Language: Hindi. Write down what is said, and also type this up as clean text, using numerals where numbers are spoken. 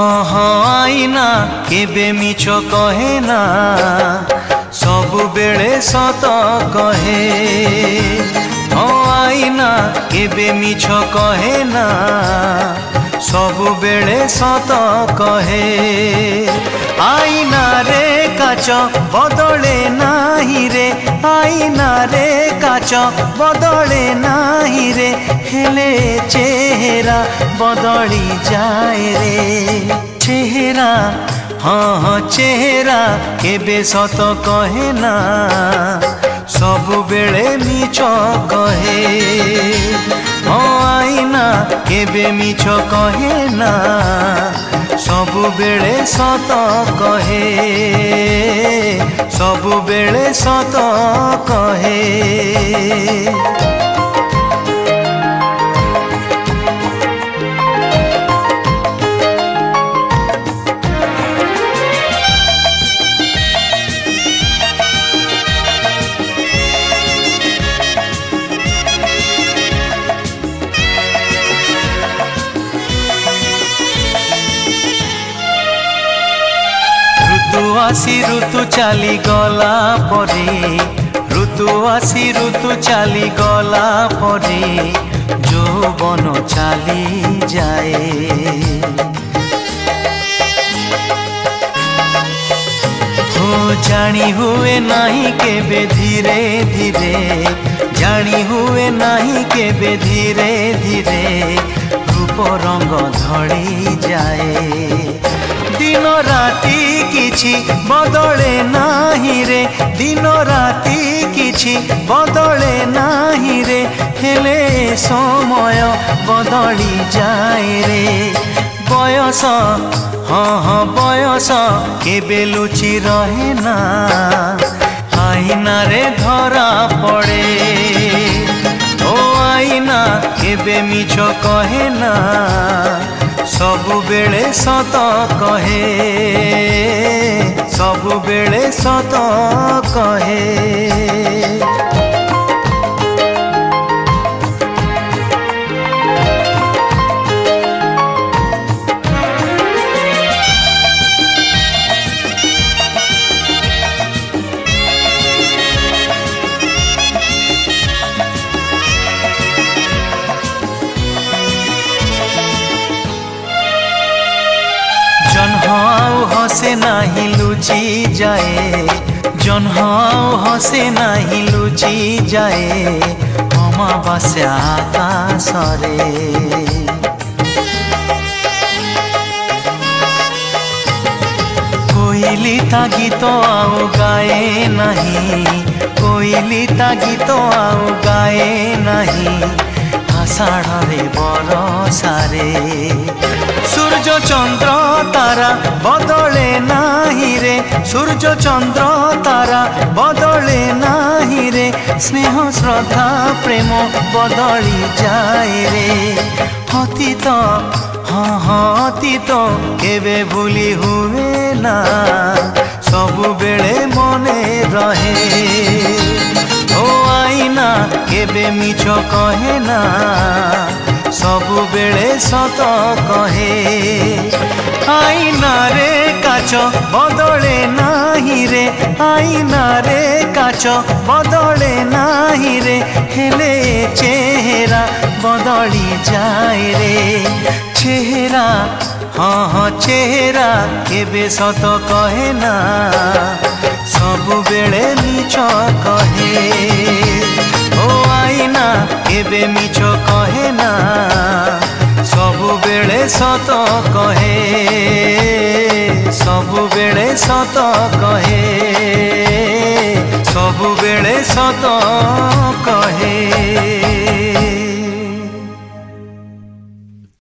आईना केबे मिछ कहे ना सबु बेले सत कहे। आईना केबे मिछ कहे ना सबु बेले सत कहे। आईना रे काच बदले नाही रे, आईना रे काच बदले नाही रे, हेले चेहरा बदली जाए रे। चेहरा हाँ चेहरा केबे सत कहे ना सबु बेले मिछ कहे। आईना केबे मिछ कहे ना सबु बेले सत कहे, सबु बेले सत कहे। ऋतु आसी ऋतु चली गला परे, ऋतु आसी ऋतु चली गला परे, যৌবন চালি যায়। जानी हुए नहीं केबे धीरे धीरे, जानी हुए नहीं केबे धीरे धीरे, रूप रंग धड़ी जाए। दिन राति किछि बदले नाही रे, दिन राति किछि बदले नाही रे, हेले समय बदली जाए रे। बयस हाँ बयस केबे लुचि रहे ना, आईना रे धरा पड़े। ओ आईना केबे मिछ कहे ना सबु बेले सत कहे, सबु बेले सत कहे। जन्हाऊ हसे नाही लुचि जाए, जन्हाऊ हसे नाही लुचि जाए, अमावास्या आकाशरे। कोइली ता गीत आउ गाए नहीं, कोइली ता गीत आउ गाए नहीं, आषाढ़े बरसारे। सूर्य चंद्र तारा बदले नाही रे, सूर्य चंद्र तारा बदले नाही रे, स्नेह श्रद्धा प्रेम बदली जाए रे। अतीत हाँ अतीत केबे भूली हुए ना सबु बेले मने रहे। ओ आईना केबे मिछ कहे ना सबु बेले सत कहे। आईना रे काच बदले नाही रे, आईना रे काच बदले नाही रे, हेले चेहरा बदली जाए रे। चेहरा हाँ चेहरा केबे सत कहे ना सबु बेले मिछ कहे। ओ आईना केबे मिछ कहे ना सबु बेले सत कहे, सबु बेले सत कहे, सबु बेले सत कहे।